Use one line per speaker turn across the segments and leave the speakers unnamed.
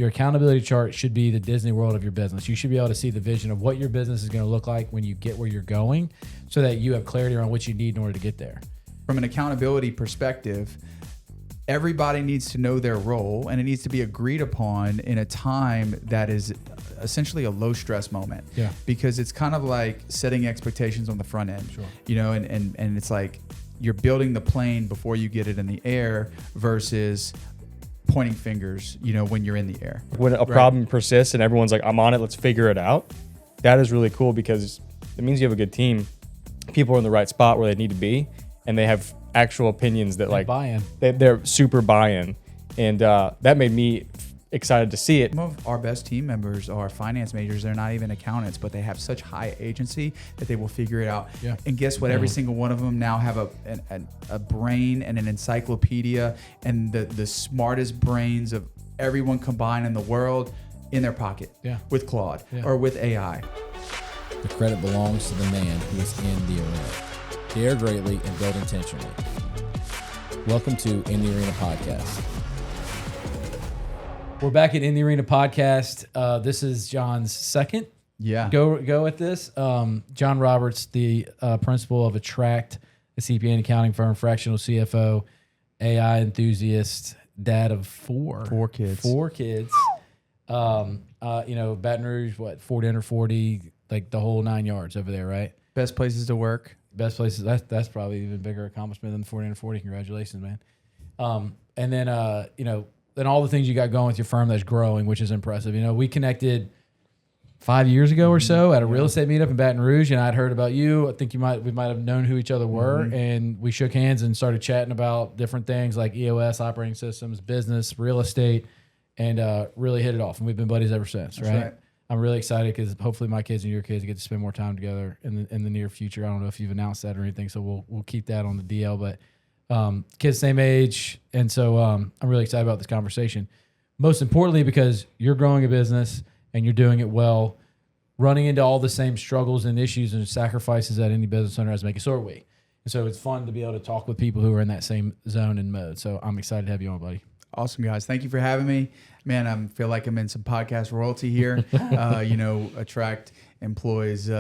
Your accountability chart should be the Disney World of your business. You should be able to see the vision of what your business is going to look like when you get where you're going so that you have clarity around what you need in order to get there.
From an accountability perspective, everybody needs to know their role, and it needs to be agreed upon in a time that is essentially a low stress moment.
Yeah.
Because it's kind of like setting expectations on the front end.
Sure.
You know, and it's like you're building the plane before you get it in the air versus pointing fingers, you know, when you're in the air.
When a problem persists and everyone's like, I'm on it, let's figure it out. That is really cool because it means you have a good team. People are in the right spot where they need to be, and they have actual opinions that like
buy-in.
They're super buy-in. And that made me excited to see it.
Some of our best team members are finance majors. They're not even accountants, but they have such high agency that they will figure it out.
Yeah.
And guess what? Every single one of them now have a brain and an encyclopedia and the smartest brains of everyone combined in the world in their pocket.
Yeah.
With Claude or with AI.
The credit belongs to the man who is in the arena. Dare greatly and build intentionally. Welcome to In the Arena Podcast.
We're back at In the Arena Podcast. This is John's second go at this. John Roberts, the principal of Attract, a CPA and accounting firm, fractional CFO, AI enthusiast, dad of four kids. Baton Rouge, 40 under 40, like the whole 9 yards over there, right?
Best places to work.
Best places. That's probably even bigger accomplishment than the 40 under 40. Congratulations, man. And then then all the things you got going with your firm that's growing, which is impressive. You know, we connected 5 years ago or so at a real estate meetup in Baton Rouge, and I'd heard about you. I think we might have known who each other were, and we shook hands and started chatting about different things like EOS, operating systems, business, real estate, and really hit it off. And we've been buddies ever since,
That's
right?
right.
I'm really excited because hopefully my kids and your kids get to spend more time together in the near future. I don't know if you've announced that or anything, so we'll keep that on the DL, but. Kids same age, and so I'm really excited about this conversation. Most importantly, because you're growing a business and you're doing it well, running into all the same struggles and issues and sacrifices that any business owner has to make. So are we. And so it's fun to be able to talk with people who are in that same zone and mode. So I'm excited to have you on, buddy.
Awesome, guys. Thank you for having me. Man, I feel like I'm in some podcast royalty here. Attract employs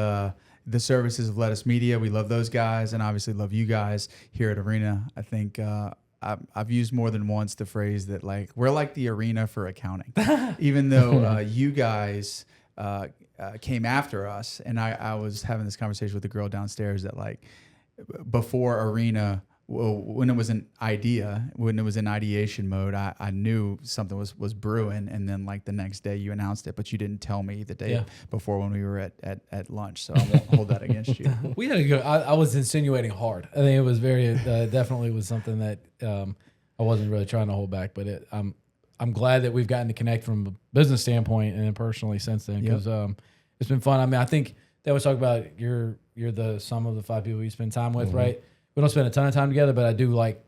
the services of Lettuce Media. We love those guys and obviously love you guys here at Arena. I think I've used more than once the phrase that like we're like the arena for accounting, even though you guys came after us. And I was having this conversation with the girl downstairs that like before Arena, when it was an idea, when it was in ideation mode, I knew something was brewing, and then like the next day you announced it, but you didn't tell me the day before when we were at lunch, so I won't hold that against you.
We had a good. I was insinuating hard. I think it was very definitely was something that I wasn't really trying to hold back, but I'm glad that we've gotten to connect from a business standpoint and then personally since then because it's been fun. I mean, I think they always talk about you're the sum of the five people you spend time with, right? We don't spend a ton of time together, but I do like,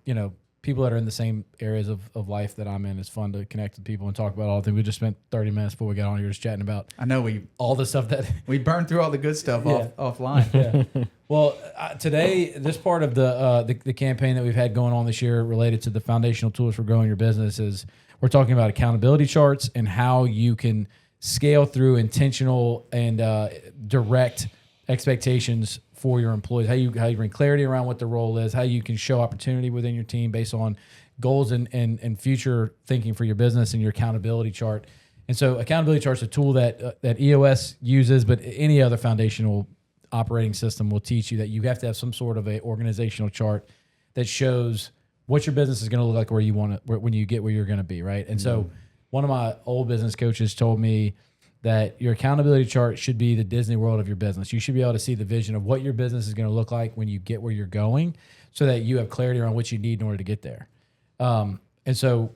people that are in the same areas of life that I'm in. It's fun to connect with people and talk about all the things. We just spent 30 minutes before we got on here just chatting about all the stuff that...
We burned through all the good stuff offline.
Yeah. Well, today, this part of the campaign that we've had going on this year related to the foundational tools for growing your business is we're talking about accountability charts and how you can scale through intentional and direct expectations for your employees, how you bring clarity around what the role is, how you can show opportunity within your team based on goals and future thinking for your business and your accountability chart. And so accountability chart is a tool that EOS uses, but any other foundational operating system will teach you that you have to have some sort of a organizational chart that shows what your business is going to look like when you get where you're going to be, right? And so one of my old business coaches told me that your accountability chart should be the Disney World of your business. You should be able to see the vision of what your business is going to look like when you get where you're going so that you have clarity around what you need in order to get there. And so,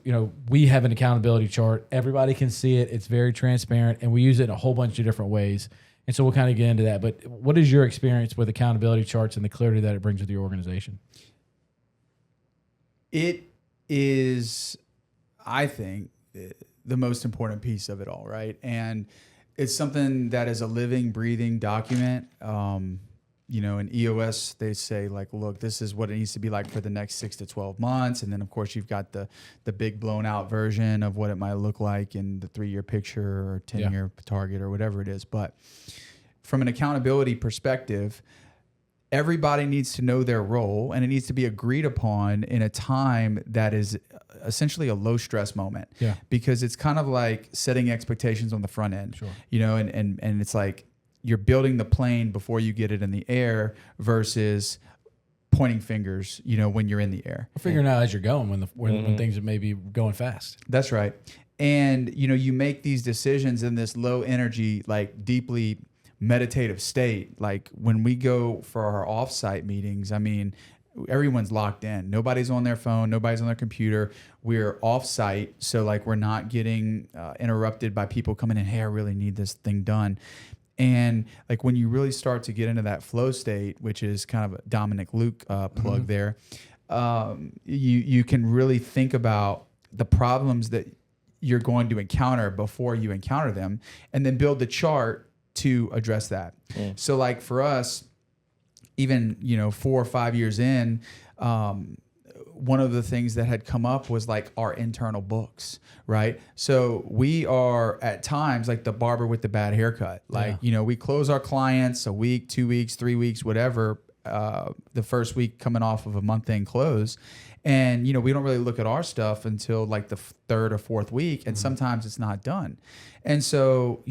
we have an accountability chart. Everybody can see it. It's very transparent, and we use it in a whole bunch of different ways. And so we'll kind of get into that. But what is your experience with accountability charts and the clarity that it brings with your organization?
It is, I think, the most important piece of it all, right? And it's something that is a living, breathing document. in EOS, they say like, look, this is what it needs to be like for the next 6 to 12 months. And then of course you've got the big blown out version of what it might look like in the 3-year picture or 10-year target or whatever it is. But from an accountability perspective, everybody needs to know their role, and it needs to be agreed upon in a time that is essentially a low stress moment.
Yeah.
Because it's kind of like setting expectations on the front end.
Sure.
And it's like you're building the plane before you get it in the air versus pointing fingers, when you're in the air.
Or figuring out as you're going when things are maybe going fast.
That's right. And you make these decisions in this low energy, like deeply meditative state. Like when we go for our offsite meetings, I mean, everyone's locked in. Nobody's on their phone. Nobody's on their computer. We're offsite. So like we're not getting interrupted by people coming in. Hey, I really need this thing done. And like when you really start to get into that flow state, which is kind of a Dominic Luke plug there, you can really think about the problems that you're going to encounter before you encounter them, and then build the chart to address that. So like for us, even 4 or 5 years in, one of the things that had come up was like our internal books, right? So we are at times like the barber with the bad haircut. Like, we close our clients a week, 2 weeks, 3 weeks, whatever, the first week coming off of a month-end close. And, we don't really look at our stuff until like the 3rd or 4th week. And sometimes it's not done. And so,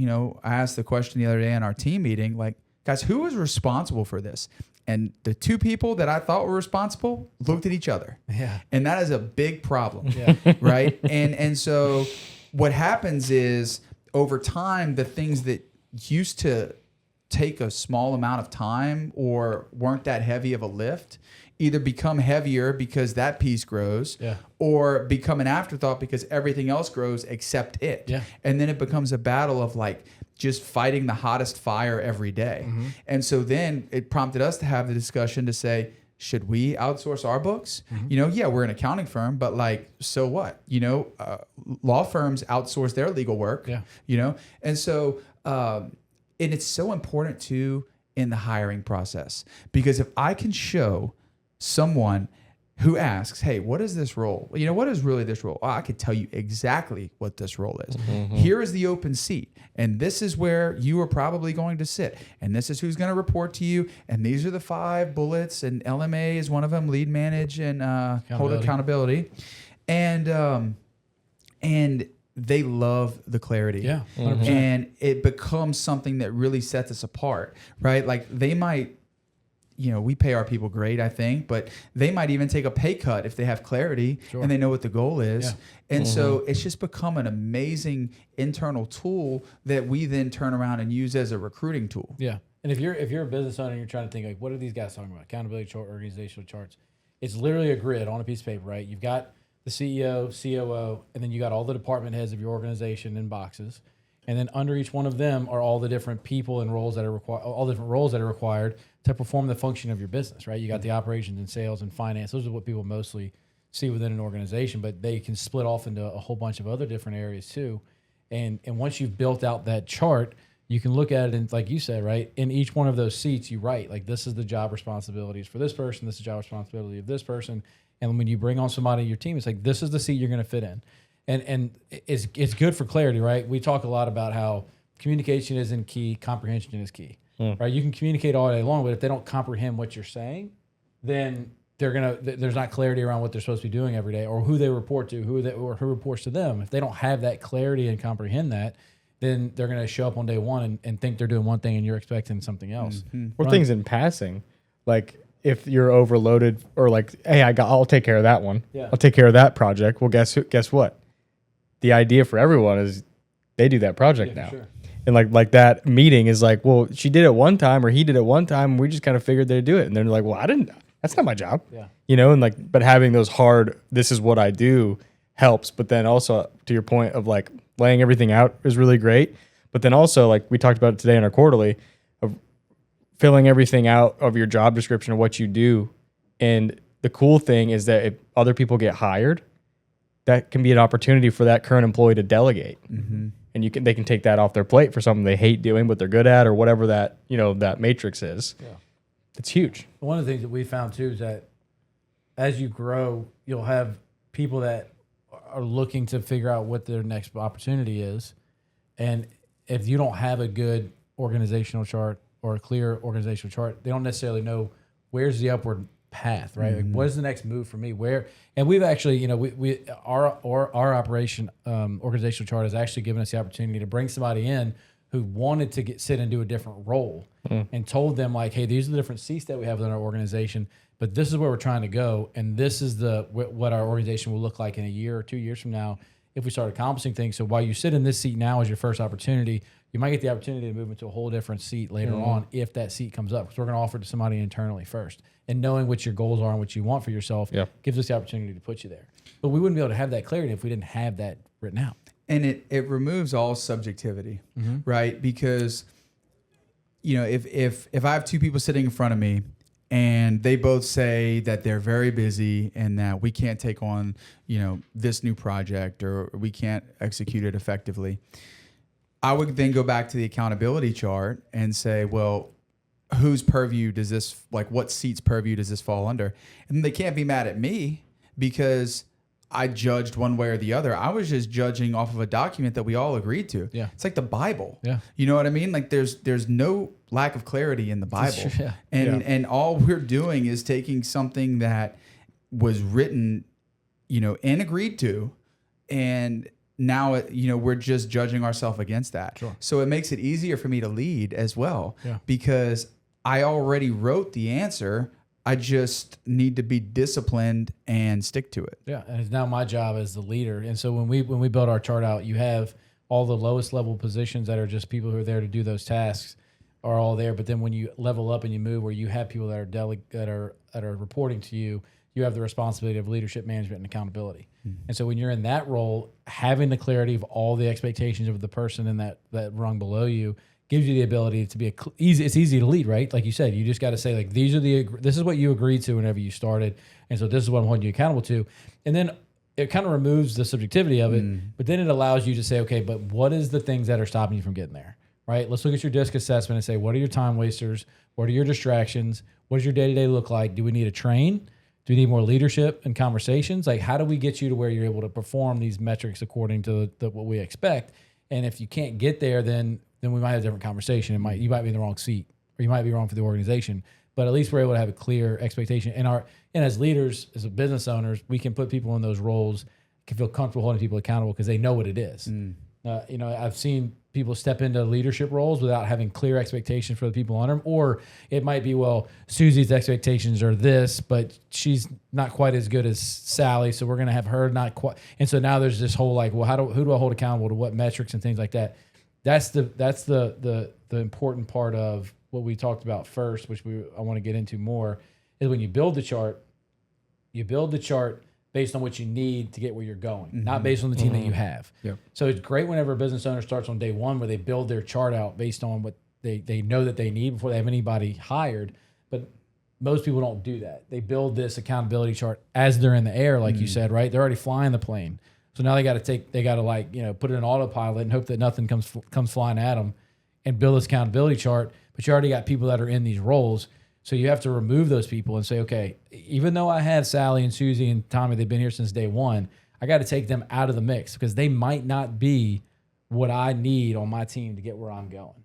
I asked the question the other day in our team meeting, like, guys, who is responsible for this? And the 2 people that I thought were responsible looked at each other.
Yeah.
And that is a big problem.
Yeah.
Right. And so what happens is over time, the things that used to take a small amount of time or weren't that heavy of a lift either become heavier because that piece grows, or become an afterthought because everything else grows except it.
Yeah.
And then it becomes a battle of like just fighting the hottest fire every day. And so then it prompted us to have the discussion to say, should we outsource our books? We're an accounting firm, but like, so what? Law firms outsource their legal work, and so, and it's so important too in the hiring process, because if I can show someone who asks, hey, what is this role? What is really this role? Oh, I could tell you exactly what this role is. Here is the open seat, and this is where you are probably going to sit, and this is who's going to report to you, and these are the 5 bullets, and LMA is one of them, lead, manage, and hold accountability. And they love the clarity.
Yeah, 100%.
And it becomes something that really sets us apart, right? Like they might, we pay our people great, I think, but they might even take a pay cut if they have clarity and they know what the goal is.
Yeah.
And so it's just become an amazing internal tool that we then turn around and use as a recruiting tool.
Yeah. And if you're a business owner and you're trying to think like, what are these guys talking about? Accountability chart, organizational charts. It's literally a grid on a piece of paper, right? You've got the CEO, COO, and then you got all the department heads of your organization in boxes. And then under each one of them are all the different people and roles that are required, all the different roles that are required to perform the function of your business, right? You got the operations and sales and finance. Those are what people mostly see within an organization, but they can split off into a whole bunch of other different areas too. And once you've built out that chart, you can look at it and, like you said, right, in each one of those seats, you write, like, this is the job responsibilities for this person, this is the job responsibility of this person. And when you bring on somebody on your team, it's like, this is the seat you're going to fit in. And it's good for clarity, right? We talk a lot about how communication isn't key, comprehension is key, right? You can communicate all day long, but if they don't comprehend what you're saying, then there's not clarity around what they're supposed to be doing every day, or who they report to, or who reports to them. If they don't have that clarity and comprehend that, then they're going to show up on day one and think they're doing one thing and you're expecting something else.
Or things in passing, like if you're overloaded, or like, hey, I'll take care of that one.
Yeah.
I'll take care of that project. Well, guess what? The idea for everyone is they do that project now.
Sure.
And like that meeting is like, well, she did it one time or he did it one time, and we just kind of figured they'd do it. And they're like, well, that's not my job.
Yeah.
And like, but having those hard, this is what I do helps. But then also to your point of like laying everything out is really great. But then also, like we talked about it today in our quarterly, of filling everything out of your job description of what you do. And the cool thing is that if other people get hired, that can be an opportunity for that current employee to delegate. And they can take that off their plate for something they hate doing, but they're good at, or whatever that, that matrix is.
Yeah.
It's huge.
One of the things that we found too is that as you grow, you'll have people that are looking to figure out what their next opportunity is. And if you don't have a good organizational chart or a clear organizational chart, they don't necessarily know where's the upward path, right? Like, what is the next move for me? Where, and we've actually, you know, our operation organizational chart has actually given us the opportunity to bring somebody in who wanted to sit and do a different role and told them like, hey, these are the different seats that we have within our organization, but this is where we're trying to go. And this is what our organization will look like in a year or 2 years from now if we start accomplishing things. So while you sit in this seat now as your first opportunity, you might get the opportunity to move into a whole different seat later on if that seat comes up. Because we're going to offer it to somebody internally first. And knowing what your goals are and what you want for yourself gives us the opportunity to put you there. But we wouldn't be able to have that clarity if we didn't have that written out.
And it removes all subjectivity, right? Because, you know, if I have two people sitting in front of me and they both say that they're very busy and that we can't take on, you know, this new project or we can't execute it effectively, I would then go back to the accountability chart and say, well, whose purview does this, like what seat's purview does this fall under? And they can't be mad at me because I judged one way or the other. I was just judging off of a document that we all agreed to.
Yeah.
It's like the Bible.
Yeah.
You know what I mean? Like there's no lack of clarity in the Bible.
Yeah.
And all we're doing is taking something that was written, you know, and agreed to, and now, you know, we're just judging ourselves against that.
Sure.
So it makes it easier for me to lead as well
because
I already wrote the answer. I just need to be disciplined and stick to it.
Yeah, and it's now my job as the leader. And so when we build our chart out, you have all the lowest level positions that are just people who are there to do those tasks are all there. But then when you level up and you move, where you have people that are that are reporting to you, you have the responsibility of leadership, management, and accountability. And so when you're in that role, having the clarity of all the expectations of the person in that rung below you gives you the ability to be easy. It's easy to lead, right? Like you said, you just got to say like, this is what you agreed to whenever you started. And so this is what I'm holding you accountable to. And then it kind of removes the subjectivity of it, but then it allows you to say, okay, but what is the things that are stopping you from getting there, right? Let's look at your DISC assessment and say, what are your time wasters? What are your distractions? What does your day-to-day look like? Do we need a train? Do we need more leadership and conversations? Like, how do we get you to where you're able to perform these metrics according to what we expect? And if you can't get there, then we might have a different conversation. You might be in the wrong seat, or you might be wrong for the organization. But at least we're able to have a clear expectation. And as leaders, as business owners, we can put people in those roles, can feel comfortable holding people accountable because they know what it is. You know, I've seen people step into leadership roles without having clear expectations for the people under them. Or it might be, well, Susie's expectations are this, but she's not quite as good as Sally, so we're going to have her not quite. And so now there's this whole like, well, who do I hold accountable to what metrics and things like that? That's the important part of what we talked about first, which I want to get into more, is when you build the chart based on what you need to get where you're going, not based on the team that you have.
Yep.
So it's great whenever a business owner starts on day one where they build their chart out based on what they know that they need before they have anybody hired. But most people don't do that. They build this accountability chart as they're in the air, like you said, right? They're already flying the plane. So now they got to like, you know, put it in autopilot and hope that nothing comes flying at them and build this accountability chart. But you already got people that are in these roles. So you have to remove those people and say, okay, even though I had Sally and Susie and Tommy, they've been here since day one, I got to take them out of the mix because they might not be what I need on my team to get where I'm going.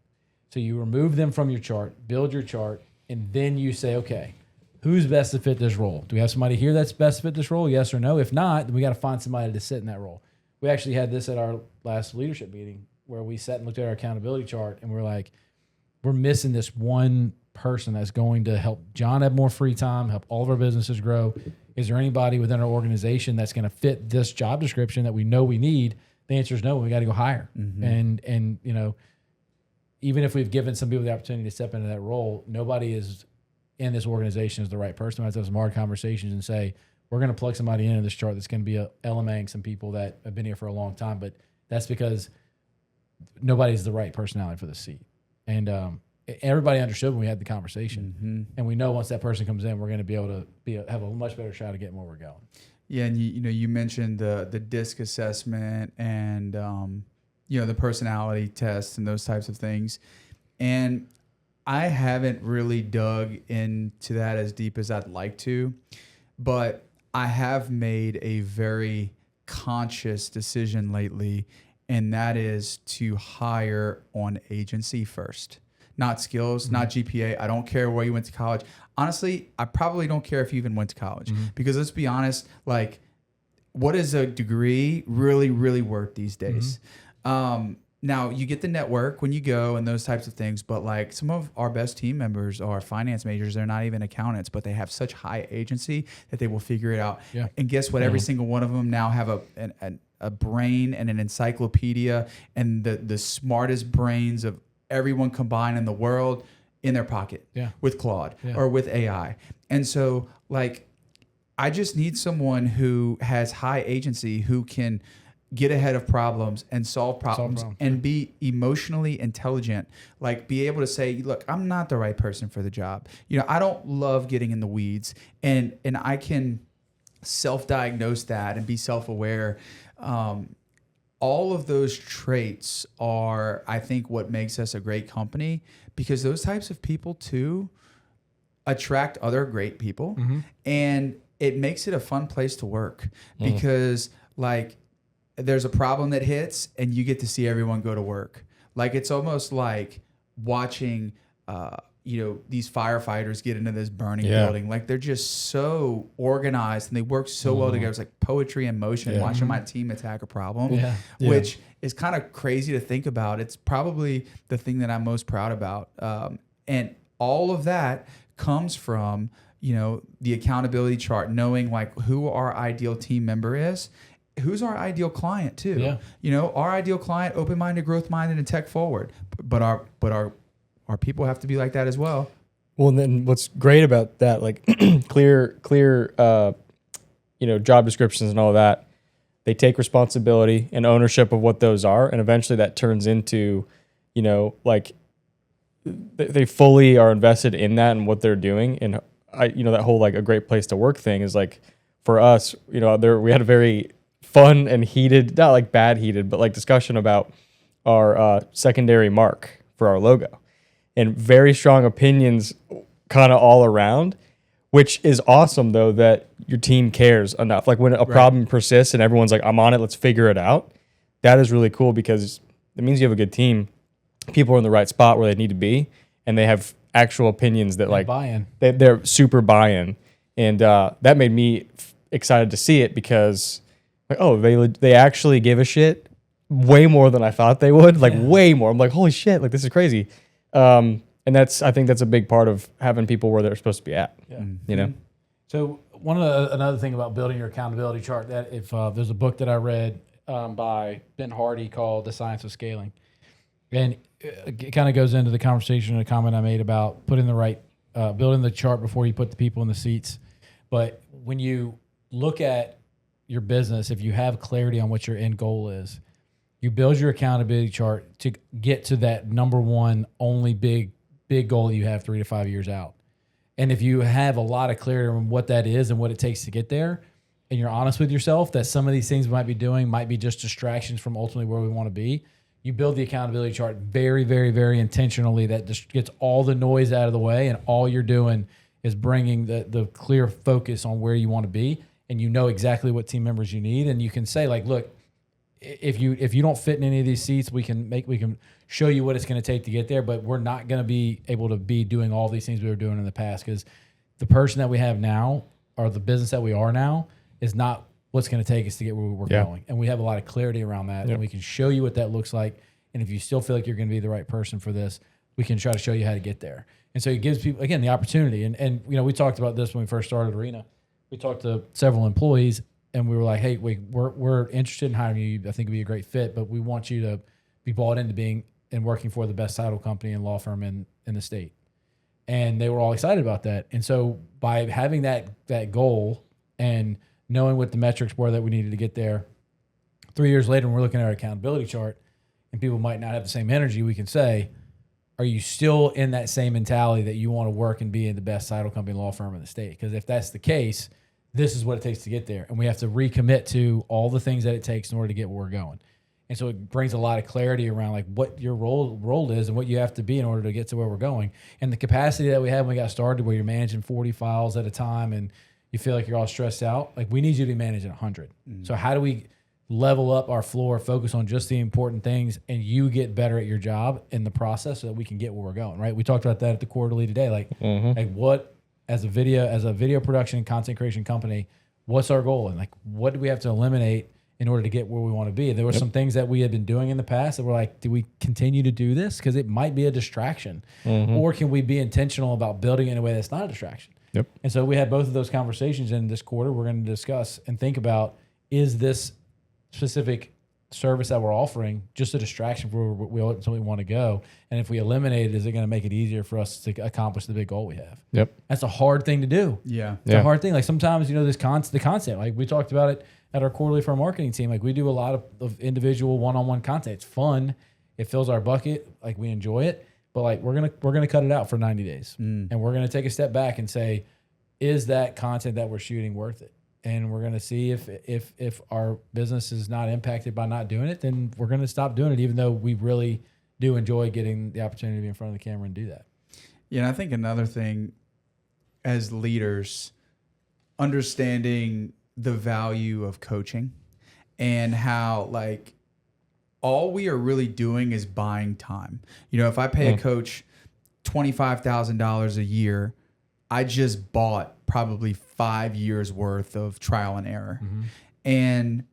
So you remove them from your chart, build your chart, and then you say, okay, who's best to fit this role? Do we have somebody here that's best to fit this role? Yes or no? If not, then we got to find somebody to sit in that role. We actually had this at our last leadership meeting where we sat and looked at our accountability chart and we're like, we're missing this one person that's going to help John have more free time, help all of our businesses grow. Is there anybody within our organization that's going to fit this job description that we know we need? The answer is no. We got to go hire. And you know, even if we've given some people the opportunity to step into that role, nobody is in this organization is the right person. We have to have some hard conversations and say, we're going to plug somebody into this chart that's going to be LMAing some people that have been here for a long time. But that's because nobody's the right personality for the seat. And everybody understood when we had the conversation. And we know once that person comes in, we're going to be able to have a much better shot at getting where we're going.
Yeah, and you mentioned the DISC assessment and the personality tests and those types of things. And I haven't really dug into that as deep as I'd like to, but I have made a very conscious decision lately, and that is to hire on agency first. Not skills, not GPA. I don't care where you went to college. Honestly, I probably don't care if you even went to college, because let's be honest, like, what is a degree really, really worth these days? Now, you get the network when you go and those types of things, but like some of our best team members are finance majors. They're not even accountants, but they have such high agency that they will figure it out.
Yeah.
And guess what? Every single one of them now have a brain and an encyclopedia and the smartest brains of everyone combined in the world in their pocket with Claude or with AI. And so, like, I just need someone who has high agency, who can get ahead of problems and solve problems and be emotionally intelligent. Like, be able to say, look, I'm not the right person for the job. You know, I don't love getting in the weeds, and I can self-diagnose that and be self-aware. All of those traits are, I think, what makes us a great company, because those types of people too attract other great people, and it makes it a fun place to work, because like, there's a problem that hits and you get to see everyone go to work. Like, it's almost like watching, these firefighters get into this burning building. Like, they're just so organized and they work so well together. It's like poetry in motion, watching my team attack a problem, which is kind of crazy to think about. It's probably the thing that I'm most proud about. And all of that comes from, the accountability chart, knowing like who our ideal team member is. Who's our ideal client too? Our ideal client, open-minded, growth-minded, and tech-forward. But our people have to be like that as well.
Well, and then what's great about that, like clear, job descriptions and all that, they take responsibility and ownership of what those are, and eventually that turns into, like they fully are invested in that and what they're doing. And that whole like a great place to work thing is like, for us, we had a very fun and heated, not like bad heated, but like discussion about our secondary mark for our logo, and very strong opinions kind of all around, which is awesome though, that your team cares enough. Like, when a problem persists and everyone's like, I'm on it, let's figure it out. That is really cool, because it means you have a good team. People are in the right spot where they need to be, and they have actual opinions that like
buy-in.
They're super buy-in. And that made me excited to see it, because like, oh, they actually give a shit way more than I thought they would. Like, way more. I'm like, holy shit, like, this is crazy. And I think that's a big part of having people where they're supposed to be at.
So another thing about building your accountability chart, that if there's a book that I read by Ben Hardy called The Science of Scaling, and it kind of goes into the conversation and a comment I made about building the chart before you put the people in the seats. But when you look at your business, if you have clarity on what your end goal is, you build your accountability chart to get to that number one, only big goal that you have 3 to 5 years out. And if you have a lot of clarity on what that is and what it takes to get there, and you're honest with yourself that some of these things we might be doing might be just distractions from ultimately where we want to be, you build the accountability chart very, very, very intentionally, that just gets all the noise out of the way, and all you're doing is bringing the clear focus on where you want to be, and you know exactly what team members you need, and you can say like, look, if you don't fit in any of these seats, we can show you what it's going to take to get there, but we're not going to be able to be doing all these things we were doing in the past, because the person that we have now, or the business that we are now, is not what's going to take us to get where we're going. And we have a lot of clarity around that, and we can show you what that looks like. And if you still feel like you're going to be the right person for this, we can try to show you how to get there. And so it gives people, again, the opportunity. And we talked about this when we first started Arena. We talked to several employees, and we were like, hey, we're interested in hiring you. I think it'd be a great fit, but we want you to be bought into being and working for the best title company and law firm in the state. And they were all excited about that. And so by having that goal and knowing what the metrics were that we needed to get there, 3 years later, when we're looking at our accountability chart and people might not have the same energy, we can say, are you still in that same mentality that you want to work and be in the best title company and law firm in the state? Because if that's the case, this is what it takes to get there. And we have to recommit to all the things that it takes in order to get where we're going. And so it brings a lot of clarity around like what your role is and what you have to be in order to get to where we're going. And the capacity that we had when we got started, where you're managing 40 files at a time and you feel like you're all stressed out, like we need you to be managing 100. So how do we level up our floor, focus on just the important things, and you get better at your job in the process so that we can get where we're going, right? We talked about that at the quarterly today. Like, like what, as a video production and content creation company, what's our goal? And like, what do we have to eliminate in order to get where we want to be? There were some things that we had been doing in the past that were like, do we continue to do this? Because it might be a distraction. Or can we be intentional about building it in a way that's not a distraction?
Yep.
And so we had both of those conversations in this quarter. We're going to discuss and think about, is this specific service that we're offering just a distraction for where we ultimately want to go? And if we eliminate it, is it going to make it easier for us to accomplish the big goal we have?
Yep.
That's a hard thing to do.
Yeah.
It's a hard thing. Like sometimes, the content, like we talked about it at our quarterly for our marketing team. Like we do a lot of individual one-on-one content. It's fun. It fills our bucket. Like we enjoy it, but like we're going to cut it out for 90 days and we're going to take a step back and say, is that content that we're shooting worth it? And we're going to see if our business is not impacted by not doing it, then we're going to stop doing it, even though we really do enjoy getting the opportunity to be in front of the camera and do that.
Yeah, and I think another thing as leaders, understanding the value of coaching and how like all we are really doing is buying time. If I pay a coach $25,000 a year, I just bought probably 5 years worth of trial and error. And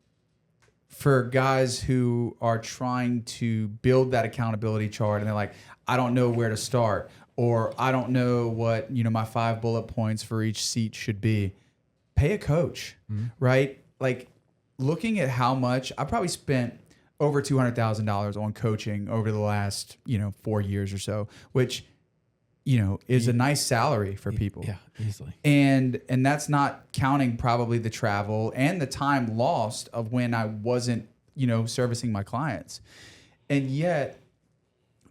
for guys who are trying to build that accountability chart and they're like, I don't know where to start, or I don't know what, my 5 bullet points for each seat should be, pay a coach, right? Like looking at how much I probably spent over $200,000 on coaching over the last, 4 years or so, which, is a nice salary for people.
Yeah, easily.
And that's not counting probably the travel and the time lost of when I wasn't, servicing my clients. And yet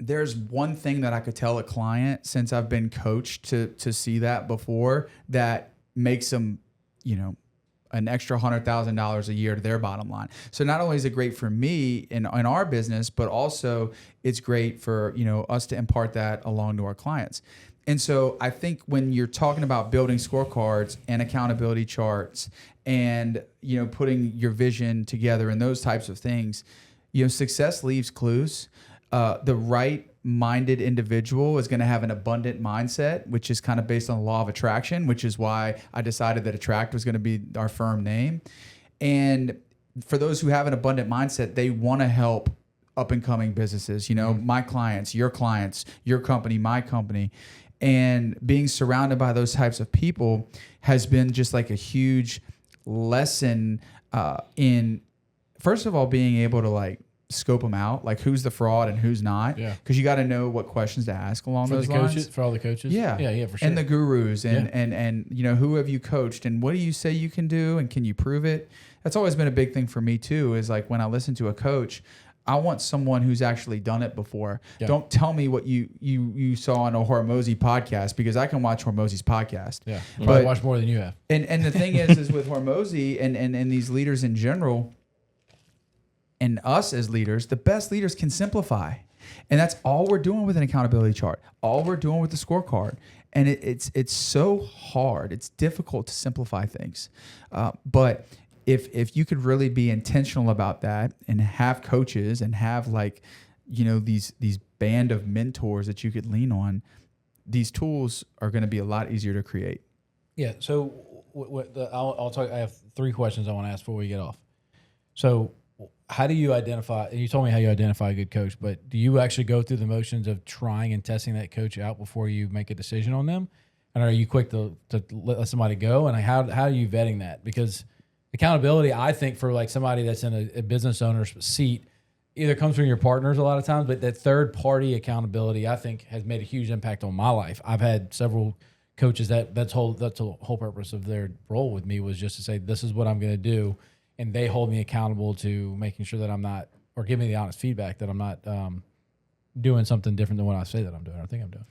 there's one thing that I could tell a client since I've been coached to see that before that makes them, an extra $100,000 a year to their bottom line. So not only is it great for me in our business, but also it's great for, us to impart that along to our clients. And so I think when you're talking about building scorecards and accountability charts and, putting your vision together and those types of things, success leaves clues. The right-minded individual is going to have an abundant mindset, which is kind of based on the law of attraction, which is why I decided that Attract was going to be our firm name. And for those who have an abundant mindset, they want to help up-and-coming businesses, my clients, your company, my company. And being surrounded by those types of people has been just like a huge lesson in, first of all, being able to like scope them out, like who's the fraud and who's not.
Yeah.
Because you got to know what questions to ask along
For
those
the
lines.
coaches, for all the coaches.
Yeah.
Yeah, for sure.
And the gurus and who have you coached and what do you say you can do and can you prove it? That's always been a big thing for me too, is like when I listen to a coach, I want someone who's actually done it before. Yeah. Don't tell me what you saw on a Hormozy podcast, because I can watch Hormozy's podcast.
Yeah, but I watch more than you have.
And the thing is with Hormozy and these leaders in general, and us as leaders, the best leaders can simplify. And that's all we're doing with an accountability chart. All we're doing with the scorecard. And it's so hard. It's difficult to simplify things. But if you could really be intentional about that and have coaches and have these band of mentors that you could lean on, these tools are going to be a lot easier to create.
Yeah. So I'll talk. I have 3 questions I want to ask before we get off. So how do you identify, and you told me how you identify a good coach, but do you actually go through the motions of trying and testing that coach out before you make a decision on them? And are you quick to let somebody go? And how are you vetting that? Because accountability, I think, for like somebody that's in a business owner's seat, either comes from your partners a lot of times, but that third party accountability, I think, has made a huge impact on my life. I've had several coaches that's the whole purpose of their role with me, was just to say, this is what I'm going to do. And they hold me accountable to making sure that I'm not, or give me the honest feedback that I'm not doing something different than what I say that I'm doing or think I'm doing.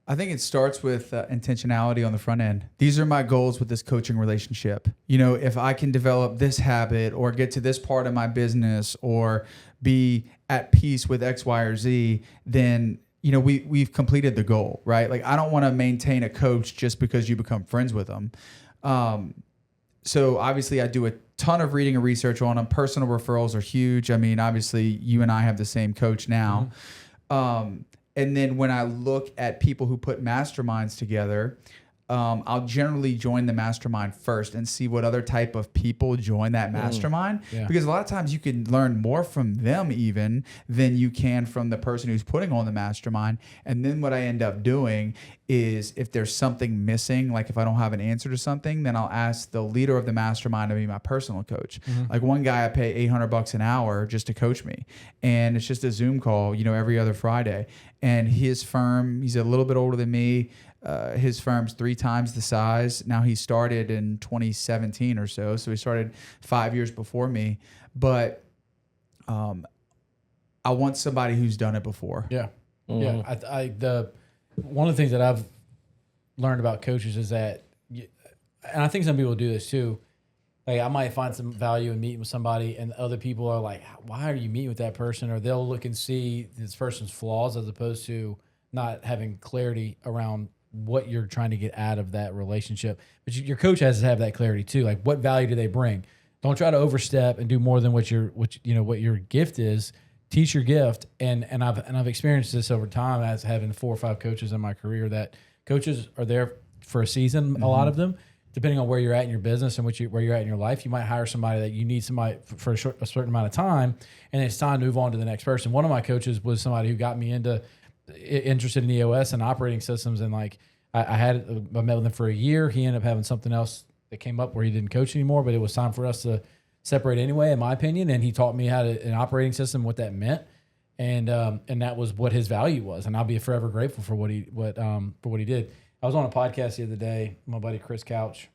I think it starts with intentionality on the front end. These are my goals with this coaching relationship. If I can develop this habit or get to this part of my business or be at peace with X, Y, or Z, then we've completed the goal, right? Like I don't want to maintain a coach just because you become friends with them. So obviously I do a ton of reading and research on them. Personal referrals are huge. I mean, obviously you and I have the same coach now. And then when I look at people who put masterminds together, I'll generally join the mastermind first and see what other type of people join that mastermind.
Yeah.
Because a lot of times you can learn more from them even than you can from the person who's putting on the mastermind. And then what I end up doing is if there's something missing, like if I don't have an answer to something, then I'll ask the leader of the mastermind to be my personal coach. Like one guy I pay $800 an hour just to coach me. And it's just a Zoom call, every other Friday. And his firm, he's a little bit older than me. His firm's 3 times the size. Now he started in 2017 or so. So he started 5 years before me. But I want somebody who's done it before.
Yeah. Yeah. One of the things that I've learned about coaches is that, and I think some people do this too. Like I might find some value in meeting with somebody and other people are like, why are you meeting with that person? Or they'll look and see this person's flaws as opposed to not having clarity around what you're trying to get out of that relationship. But your coach has to have that clarity too. Like what value do they bring? Don't try to overstep and do more than what your gift is. Teach your gift. And I've experienced this over time as having 4 or 5 coaches in my career that coaches are there for a season, a lot of them, depending on where you're at in your business and where you're at in your life. You might hire somebody that you need somebody for a certain amount of time, and it's time to move on to the next person. One of my coaches was somebody who got me interested in EOS and operating systems, and like I met with him for a year. He ended up having something else that came up where he didn't coach anymore, but it was time for us to separate anyway, in my opinion. And he taught me an operating system, what that meant, and that was what his value was. And I'll be forever grateful for what he did. I was on a podcast the other day, my buddy Chris Couch,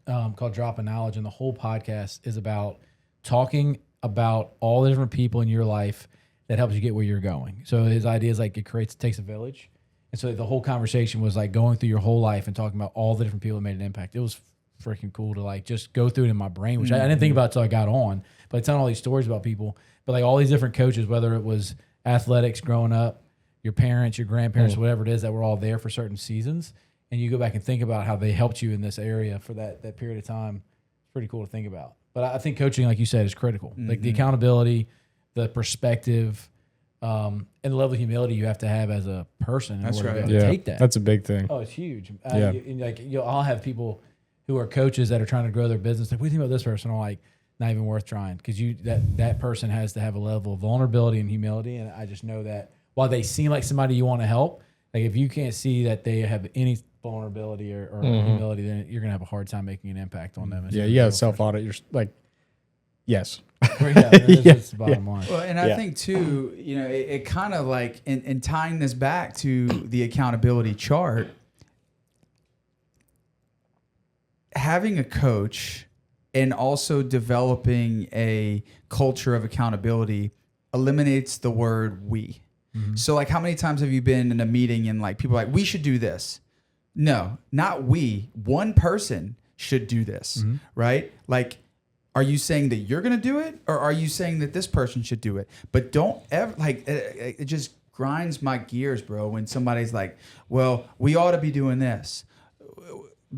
called Dropping Knowledge, and the whole podcast is about talking about all the different people in your life that helps you get where you're going. So his idea is like it takes a village. And so the whole conversation was like going through your whole life and talking about all the different people that made an impact. It was freaking cool to like just go through it in my brain, which I didn't think about until I got on. But I telling all these stories about people, but like all these different coaches, whether it was athletics growing up, your parents, your grandparents, whatever it is, that were all there for certain seasons. And you go back and think about how they helped you in this area for that period of time. It's pretty cool to think about. But I think coaching, like you said, is critical. Like the accountability, the perspective, and the level of humility you have to have as a person in order to be able to take that.
That's a big thing.
Oh, it's huge. I'll have people who are coaches that are trying to grow their business. Like, what do you think about this person? I'm like, not even worth trying, because that person has to have a level of vulnerability and humility. And I just know that while they seem like somebody you want to help, like if you can't see that they have any vulnerability or humility, then you're gonna have a hard time making an impact on them.
Yeah, you got to self-audit. You're like, yes.
That's the bottom line.
Well, and I think too, it kind of like in tying this back to the accountability chart, having a coach and also developing a culture of accountability eliminates the word we. So like, how many times have you been in a meeting and like people are like, we should do this? No, not we. One person should do this, right? Like, are you saying that you're going to do it, or are you saying that this person should do it? But don't ever, like, it just grinds my gears, bro, when somebody's like, well, we ought to be doing this.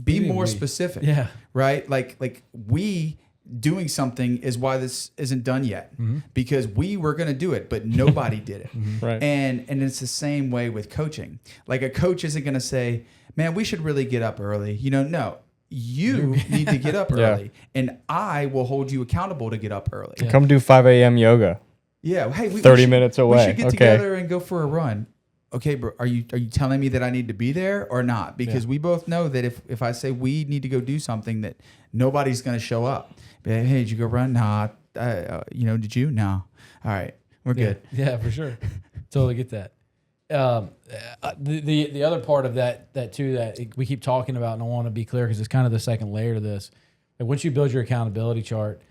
Be more specific.
Yeah.
Right? Like we doing something is why this isn't done yet, because we were going to do it, but nobody did it.
Right.
And it's the same way with coaching. Like a coach isn't going to say, man, we should really get up early. No. You need to get up early, and I will hold you accountable to get up early.
Yeah. Come do 5 a.m. yoga.
Yeah, hey,
30 minutes away.
We should get together and go for a run. Okay, bro, are you telling me that I need to be there or not? Because we both know that if I say we need to go do something, that nobody's going to show up. Hey, did you go run? Nah. Did you? No. All right, we're good.
Yeah, for sure. Totally get that. The other part of that too that we keep talking about, and I want to be clear because it's kind of the second layer to this. And once you build your accountability chart,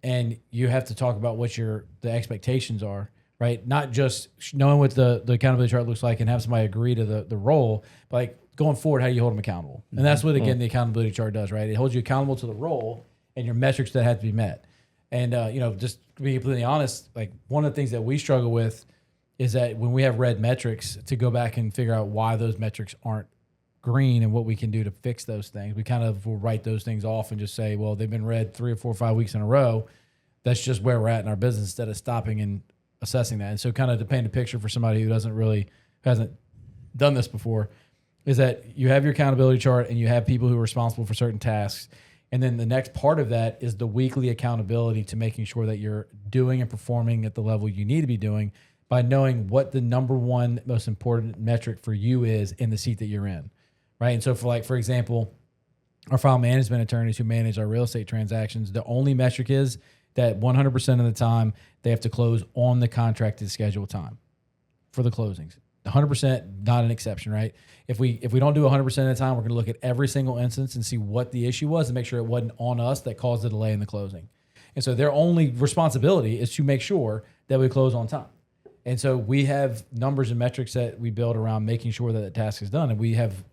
and you have to talk about what the expectations are, right? Not just knowing what the accountability chart looks like and have somebody agree to the role, but like going forward, how do you hold them accountable? And that's what, again, the accountability chart does, right? It holds you accountable to the role and your metrics that have to be met. And, just to be completely honest, like one of the things that we struggle with is that when we have red metrics, to go back and figure out why those metrics aren't green and what we can do to fix those things. We kind of will write those things off and just say, well, they've been red 3 or 4 or 5 weeks in a row. That's just where we're at in our business, instead of stopping and assessing that. And so kind of to paint a picture for somebody who hasn't done this before, is that you have your accountability chart and you have people who are responsible for certain tasks. And then the next part of that is the weekly accountability to making sure that you're doing and performing at the level you need to be doing by knowing what the number one most important metric for you is in the seat that you're in. Right. And so for example, our file management attorneys who manage our real estate transactions, the only metric is that 100% of the time they have to close on the contracted scheduled time for the closings. 100%, not an exception, right? If we don't do 100% of the time, we're going to look at every single instance and see what the issue was and make sure it wasn't on us that caused the delay in the closing. And so their only responsibility is to make sure that we close on time. And so we have numbers and metrics that we build around making sure that the task is done, and we have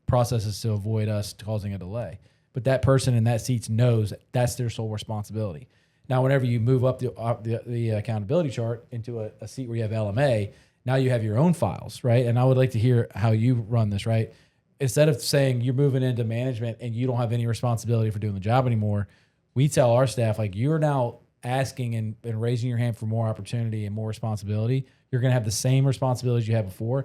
processes to avoid us causing a delay. But that person in that seat knows that's their sole responsibility. Now, whenever you move up the accountability chart into a seat where you have LMA, now you have your own files, right? And I would like to hear how you run this, right? Instead of saying you're moving into management and you don't have any responsibility for doing the job anymore, we tell our staff, like, you're now asking and raising your hand for more opportunity and more responsibility. You're going to have the same responsibilities you had before,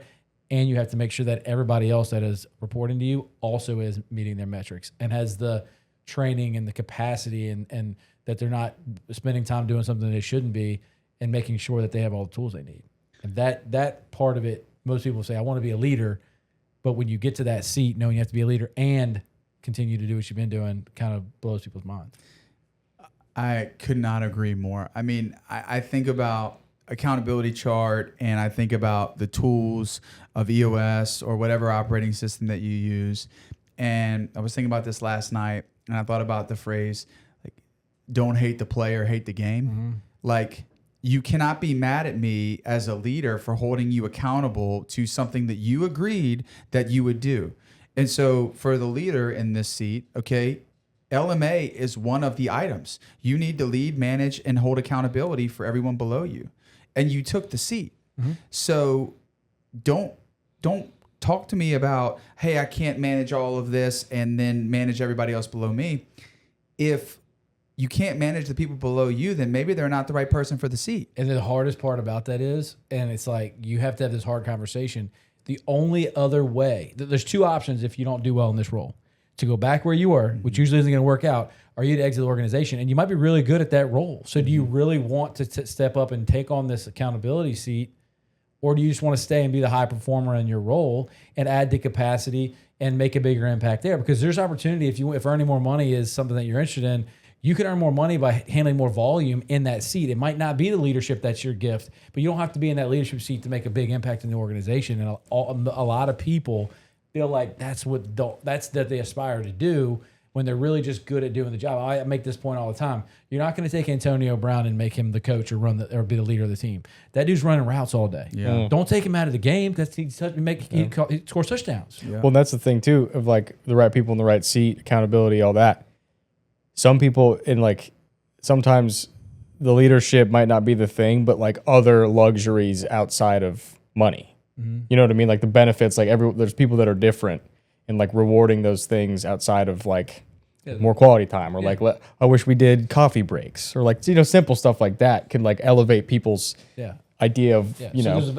and you have to make sure that everybody else that is reporting to you also is meeting their metrics and has the training and the capacity and that they're not spending time doing something they shouldn't be, and making sure that they have all the tools they need. And that part of it, most people say, I want to be a leader, but when you get to that seat, knowing you have to be a leader and continue to do what you've been doing kind of blows people's minds.
I could not agree more. I mean, I think about accountability chart and I think about the tools of EOS or whatever operating system that you use. And I was thinking about this last night, and I thought about the phrase, like, don't hate the player, hate the game. Mm-hmm. Like, you cannot be mad at me as a leader for holding you accountable to something that you agreed that you would do. And so for the leader in this seat, okay, LMA is one of the items. You need to lead, manage, and hold accountability for everyone below you. And you took the seat. Mm-hmm. So don't talk to me about, hey, I can't manage all of this and then manage everybody else below me. If you can't manage the people below you, then maybe they're not the right person for the seat.
And the hardest part about that is, and it's like you have to have this hard conversation, the only other way, there's two options if you don't do well in this role. To go back where you were, which usually isn't going to work out, or you to exit the organization, and you might be really good at that role. So do you really want to step up and take on this accountability seat, or do you just want to stay and be the high performer in your role and add the capacity and make a bigger impact there? Because there's opportunity if earning more money is something that you're interested in, you can earn more money by handling more volume in that seat. It might not be the leadership that's your gift, but you don't have to be in that leadership seat to make a big impact in the organization. And a lot of people feel like that's what they aspire to do when they're really just good at doing the job. I make this point all the time. You're not going to take Antonio Brown and make him the coach or be the leader of the team. That dude's running routes all day. Yeah. Don't take him out of the game because he scores touchdowns.
Yeah. Well, that's the thing too, of like the right people in the right seat, accountability, all that. Some people sometimes the leadership might not be the thing, but like other luxuries outside of money. Mm-hmm. You know what I mean? Like the benefits, like there's people that are different and like rewarding those things outside of like more quality time, or like I wish we did coffee breaks, or like, simple stuff like that can like elevate people's idea of,
So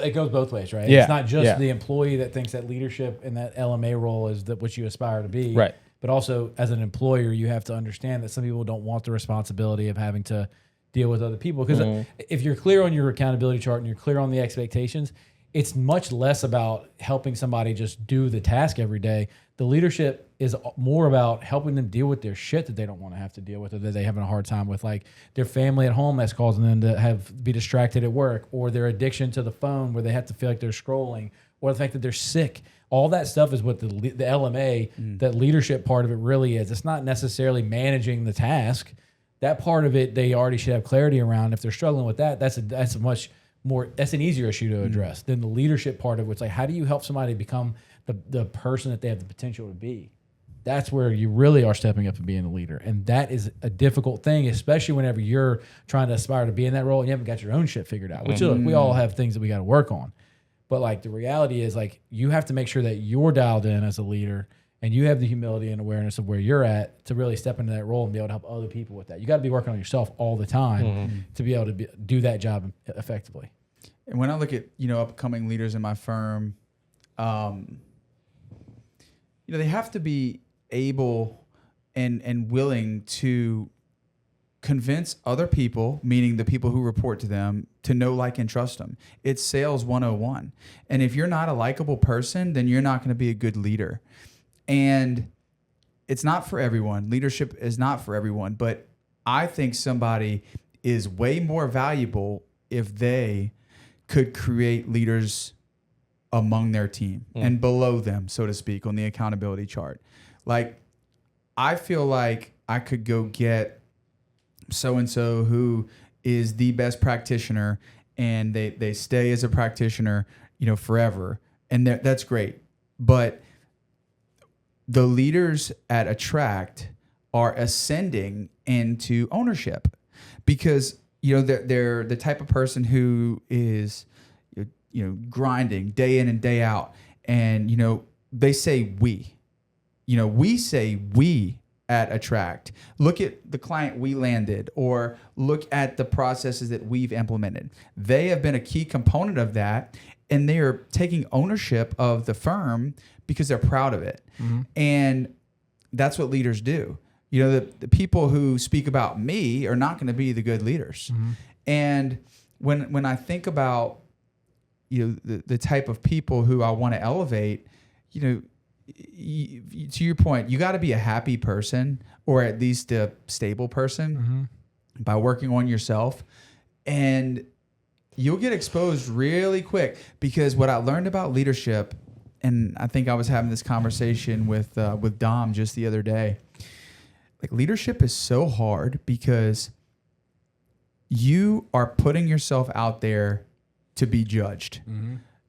it goes both ways, right? It's not just the employee that thinks that leadership and that LMA role is what you aspire to be.
Right.
But also, as an employer, you have to understand that some people don't want the responsibility of having to deal with other people. Because if you're clear on your accountability chart and you're clear on the expectations, it's much less about helping somebody just do the task every day. The leadership is more about helping them deal with their shit that they don't want to have to deal with, or that they're having a hard time with, like their family at home that's causing them to be distracted at work, or their addiction to the phone where they have to feel like they're scrolling, or the fact that they're sick. All that stuff is what the LMA, that leadership part of it really is. It's not necessarily managing the task. That part of it, they already should have clarity around. If they're struggling with that, that's a much that's an easier issue to address than the leadership part of it. It's like, how do you help somebody become the person that they have the potential to be? That's where you really are stepping up and being a leader. And that is a difficult thing, especially whenever you're trying to aspire to be in that role and you haven't got your own shit figured out, which look, we all have things that we got to work on. But like the reality is like, you have to make sure that you're dialed in as a leader and you have the humility and awareness of where you're at to really step into that role and be able to help other people with that. You got to be working on yourself all the time to be able to do that job effectively.
And when I look at, upcoming leaders in my firm, they have to be able and willing to convince other people, meaning the people who report to them, to know, like, and trust them. It's sales 101. And if you're not a likable person, then you're not going to be a good leader. And it's not for everyone. Leadership is not for everyone. But I think somebody is way more valuable if they could create leaders among their team and below them, so to speak, on the accountability chart. Like, I feel like I could go get so-and-so who is the best practitioner and they stay as a practitioner, forever. And that's great. But the leaders at Attract are ascending into ownership because, they're the type of person who is, grinding day in and day out. And, they say we say we at Attract. Look at the client we landed or look at the processes that we've implemented. They have been a key component of that, and they are taking ownership of the firm because they're proud of it. And that's what leaders do. The people who speak about me are not going to be the good leaders. And when I think about, the type of people who I want to elevate, to your point, you got to be a happy person or at least a stable person by working on yourself. And you'll get exposed really quick because what I learned about leadership, and I think I was having this conversation with Dom just the other day, like leadership is so hard because you are putting yourself out there to be judged.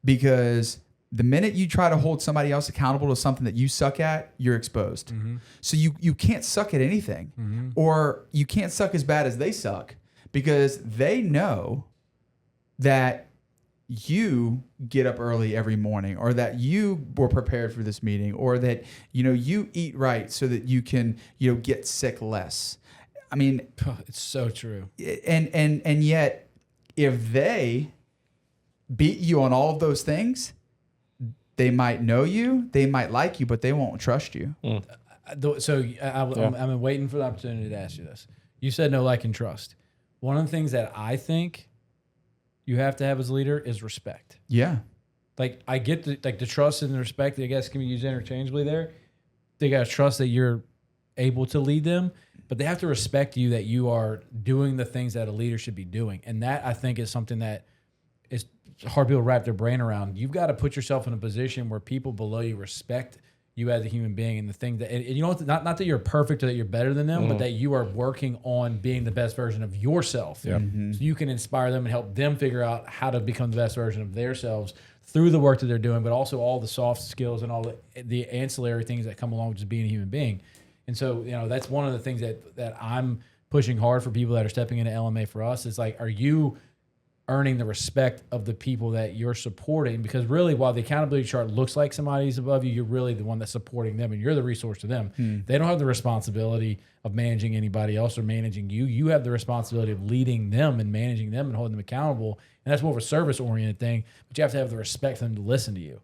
Because the minute you try to hold somebody else accountable to something that you suck at, you're exposed. So you can't suck at anything, or you can't suck as bad as they suck because they know that you get up early every morning, or that you were prepared for this meeting, or that you eat right so that you can get sick less. I mean,
it's so true.
And yet, if they beat you on all of those things, they might know you, they might like you, but they won't trust you.
So I'm waiting for the opportunity to ask you this. You said no, like, and trust. One of the things that I think you have to have as a leader is respect.
Yeah.
Like, I get the trust and the respect, I guess, can be used interchangeably there. They got to trust that you're able to lead them, but they have to respect you that you are doing the things that a leader should be doing. And that, I think, is something that is hard for people to wrap their brain around. You've got to put yourself in a position where people below you respect you as a human being and the thing that, and not that you're perfect or that you're better than them, but that you are working on being the best version of yourself. So you can inspire them and help them figure out how to become the best version of themselves through the work that they're doing, but also all the soft skills and all the ancillary things that come along with just being a human being. And so, that's one of the things that I'm pushing hard for people that are stepping into LMA for us. Is like, are you earning the respect of the people that you're supporting? Because really, while the accountability chart looks like somebody's above you, you're really the one that's supporting them and you're the resource to them. They don't have the responsibility of managing anybody else or managing you. You have the responsibility of leading them and managing them and holding them accountable. And that's more of a service-oriented thing, but you have to have the respect for them to listen to you.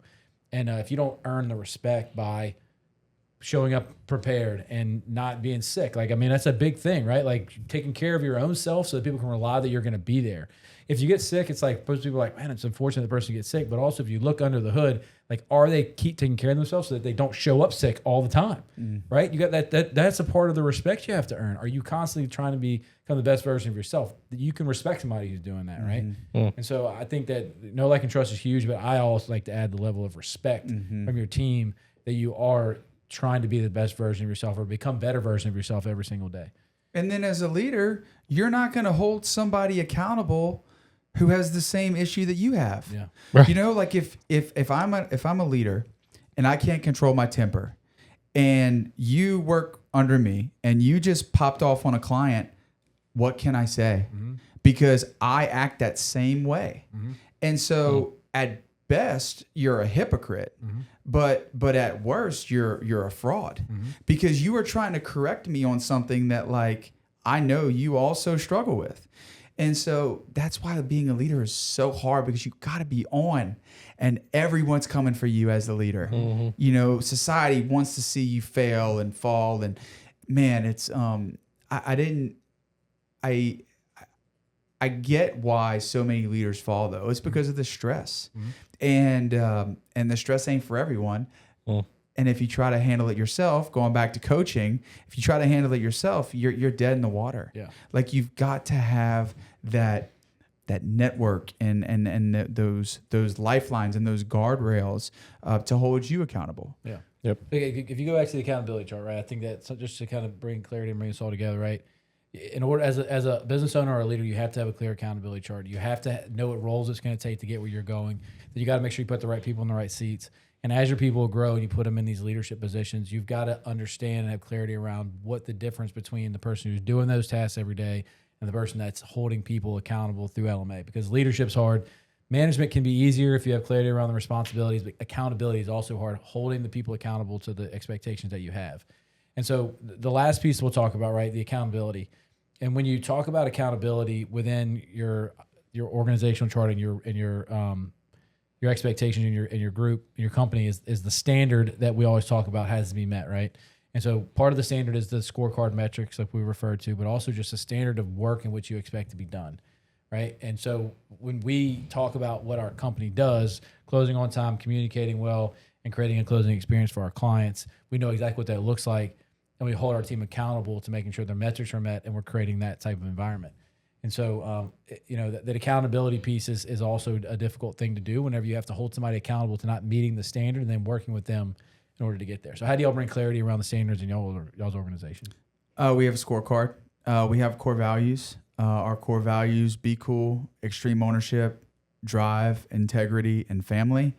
And if you don't earn the respect by showing up prepared and not being sick, that's a big thing, right? Like, taking care of your own self so that people can rely that you're going to be there. If you get sick, it's like, most people are like, man, it's unfortunate the person gets sick. But also, if you look under the hood, like, are they keep taking care of themselves so that they don't show up sick all the time, right? You got that's a part of the respect you have to earn. Are you constantly trying to become the best version of yourself? You can respect somebody who's doing that, right? And so I think that know, like, and trust is huge, but I also like to add the level of respect from your team that you are trying to be the best version of yourself or become better version of yourself every single day.
And then as a leader, you're not going to hold somebody accountable who has the same issue that you have.
Yeah.
Right.
You know, like if I'm a leader and I can't control my temper, and you work under me and you just popped off on a client, what can I say? Because I act that same way. And so at best, you're a hypocrite, but at worst, you're a fraud because you are trying to correct me on something that like I know you also struggle with. And so that's why being a leader is so hard, because you got to be on, and everyone's coming for you as the leader. You know, society wants to see you fail and fall. And man, it's I get why so many leaders fall though. It's because of the stress, and the stress ain't for everyone. And if you try to handle it yourself, going back to coaching, if you try to handle it yourself, you're dead in the water.
Yeah.
Like you've got to have that network and those lifelines and those guardrails to hold you accountable.
Yeah.
Yep.
If you go back to the accountability chart, right? I think that just to kind of bring clarity and bring us all together, right? In order, as a business owner or a leader, you have to have a clear accountability chart. You have to know what roles it's going to take to get where you're going. You got to make sure you put the right people in the right seats. And as your people grow and you put them in these leadership positions, you've got to understand and have clarity around what the difference between the person who's doing those tasks every day and the person that's holding people accountable through LMA. Because leadership's hard. Management can be easier if you have clarity around the responsibilities, but accountability is also hard, holding the people accountable to the expectations that you have. And so the last piece we'll talk about, right, the accountability. And when you talk about accountability within your organizational chart and your expectations in your group, in your company is the standard that we always talk about has to be met, right? And so part of the standard is the scorecard metrics like we referred to, but also just a standard of work in which you expect to be done, right? And so when we talk about what our company does, closing on time, communicating well, and creating a closing experience for our clients, we know exactly what that looks like, and we hold our team accountable to making sure their metrics are met, and we're creating that type of environment. And so, that accountability piece is also a difficult thing to do whenever you have to hold somebody accountable to not meeting the standard and then working with them in order to get there. So how do y'all bring clarity around the standards in y'all's organization?
We have a scorecard. We have core values. Our core values: be cool, extreme ownership, drive, integrity, and family.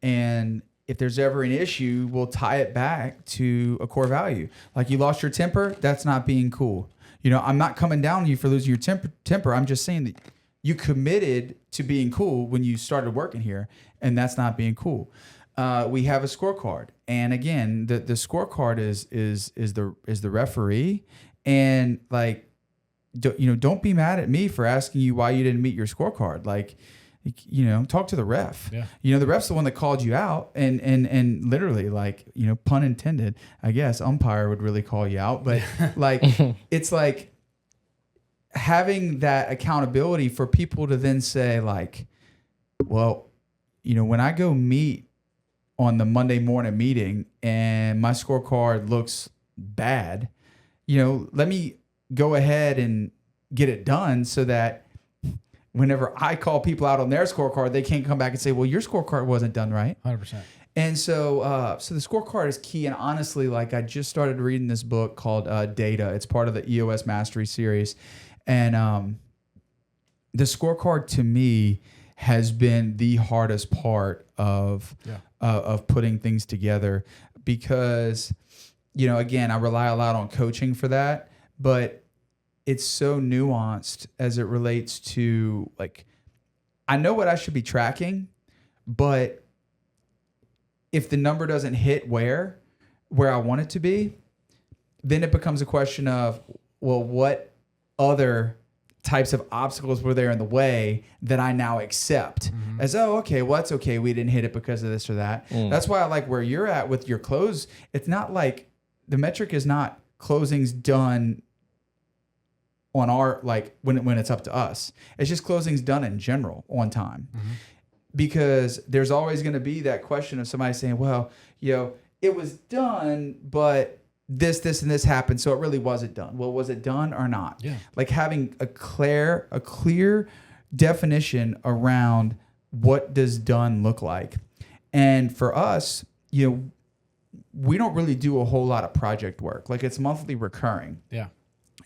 And if there's ever an issue, we'll tie it back to a core value. Like you lost your temper, that's not being cool. You know, I'm not coming down on you for losing your temper. I'm just saying that you committed to being cool when you started working here, and that's not being cool. We have a scorecard, and again, the scorecard is the referee, and like, don't be mad at me for asking you why you didn't meet your scorecard. Like, talk to the ref.
Yeah.
The ref's the one that called you out, and literally, like, pun intended, I guess, umpire would really call you out. But like, it's like having that accountability for people to then say like, well, when I go meet on the Monday morning meeting and my scorecard looks bad, let me go ahead and get it done so that whenever I call people out on their scorecard, they can't come back and say, well, your scorecard wasn't done right.
100%.
And so the scorecard is key. And honestly, like, I just started reading this book called Data. It's part of the EOS Mastery series. And the scorecard to me has been the hardest part of putting things together because, again, I rely a lot on coaching for that, but it's so nuanced as it relates to, like, I know what I should be tracking, but if the number doesn't hit where I want it to be, then it becomes a question of, well, what other types of obstacles were there in the way that I now accept as, okay, well, that's okay. We didn't hit it because of this or that. That's why I like where you're at with your close. It's not like the metric is not closings done on our, like, when it's up to us. It's just closings done in general on time. Because there's always going to be that question of somebody saying, well, it was done, but this, and this happened, so it really wasn't done. Well, was it done or not?
Yeah.
Like having a clear definition around what does done look like. And for us, we don't really do a whole lot of project work. Like, it's monthly recurring.
Yeah.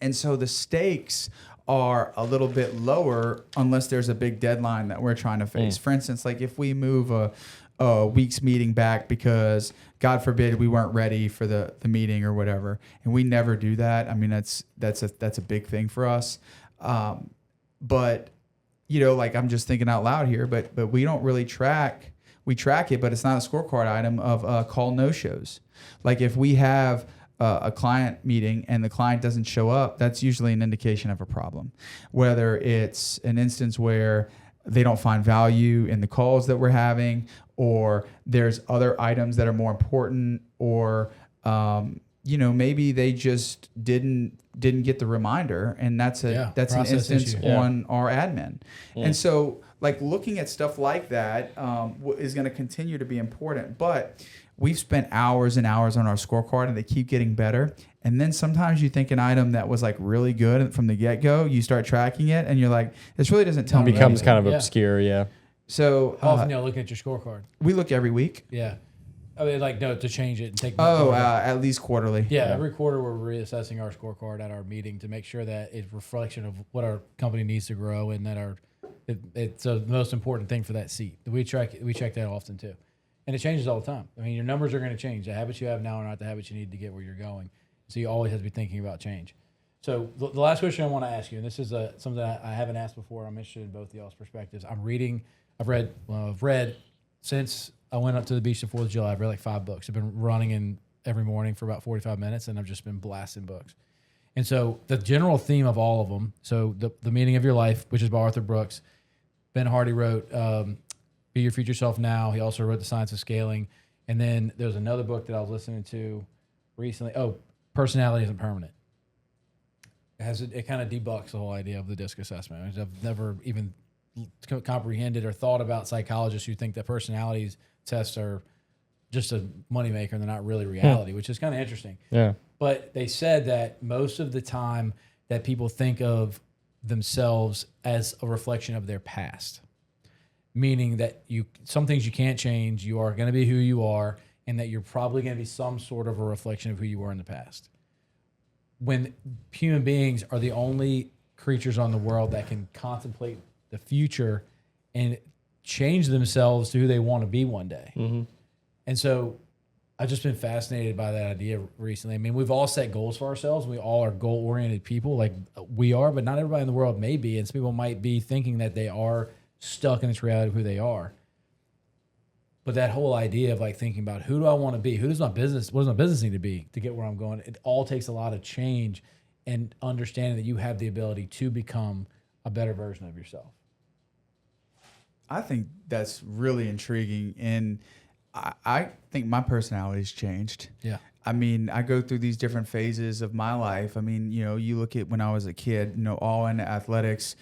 And so the stakes are a little bit lower unless there's a big deadline that we're trying to face. For instance, like if we move a week's meeting back because God forbid we weren't ready for the meeting or whatever, and we never do that. I mean, that's a big thing for us. But like I'm just thinking out loud here, but we don't really track. We track it, but it's not a scorecard item of call no-shows. Like if we have a client meeting and the client doesn't show up, that's usually an indication of a problem. Whether it's an instance where they don't find value in the calls that we're having, or there's other items that are more important, or maybe they just didn't get the reminder, and that's an instance on our admin. And so like looking at stuff like that is going to continue to be important, but we've spent hours and hours on our scorecard and they keep getting better. And then sometimes you think an item that was like really good from the get-go, you start tracking it and you're like, this really doesn't tell me anything.
It becomes kind of obscure. Yeah.
So
how often y'all looking at your scorecard?
We look every week.
Yeah. I mean, like, no, to change it and take.
At least quarterly.
Yeah, every quarter we're reassessing our scorecard at our meeting to make sure that it's a reflection of what our company needs to grow, and that it's the most important thing for that seat. We check that often too, and it changes all the time. I mean, your numbers are going to change. The habits you have now are not the habits you need to get where you're going. So you always have to be thinking about change. So the last question I want to ask you, and this is something I haven't asked before. I'm interested in both of y'all's perspectives. I've read since I went up to the beach the 4th of July. I've read like 5 books. I've been running in every morning for about 45 minutes, and I've just been blasting books. And so the general theme of all of them, so the Meaning of Your Life, which is by Arthur Brooks. Ben Hardy wrote Be Your Future Self Now. He also wrote The Science of Scaling. And then there's another book that I was listening to recently. Personality Isn't Permanent. It kind of debunks the whole idea of the DISC assessment. I've never even comprehended or thought about psychologists who think that personalities tests are just a moneymaker and they're not really reality, which is kind of interesting. Yeah. But they said that most of the time that people think of themselves as a reflection of their past, meaning that some things you can't change, you are going to be who you are, and that you're probably going to be some sort of a reflection of who you were in the past. When human beings are the only creatures on the world that can contemplate the future and change themselves to who they want to be one day. Mm-hmm. And so I've just been fascinated by that idea recently. I mean, we've all set goals for ourselves. We all are goal-oriented people like we are, but not everybody in the world may be. And some people might be thinking that they are stuck in this reality of who they are. But that whole idea of like thinking about who do I want to be? What does my business need to be to get where I'm going? It all takes a lot of change and understanding that you have the ability to become a better version of yourself.
I think that's really intriguing. And I think my personality's changed. Yeah. I mean, I go through these different phases of my life. I mean, you look at when I was a kid, all into athletics,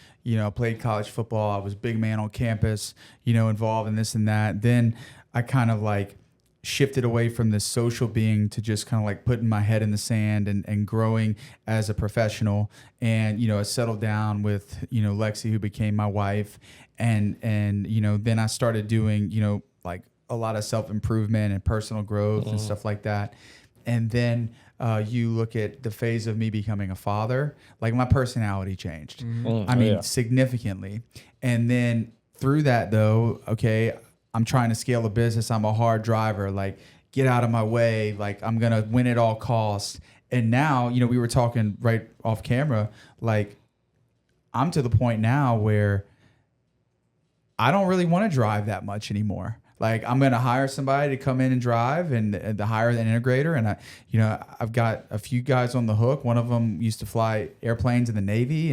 played college football. I was big man on campus, involved in this and that. Then I kind of like shifted away from this social being to just kind of like putting my head in the sand and growing as a professional. And, I settled down with, Lexi, who became my wife. And then I started doing, like a lot of self-improvement and personal growth and stuff like that. And then you look at the phase of me becoming a father, like my personality changed. I mean, significantly. And then through that though, okay, I'm trying to scale a business. I'm a hard driver, like get out of my way. Like I'm going to win at all costs. And now, we were talking right off camera, like I'm to the point now where I don't really want to drive that much anymore. Like I'm going to hire somebody to come in and drive and to hire an integrator. And I've got a few guys on the hook. One of them used to fly airplanes in the Navy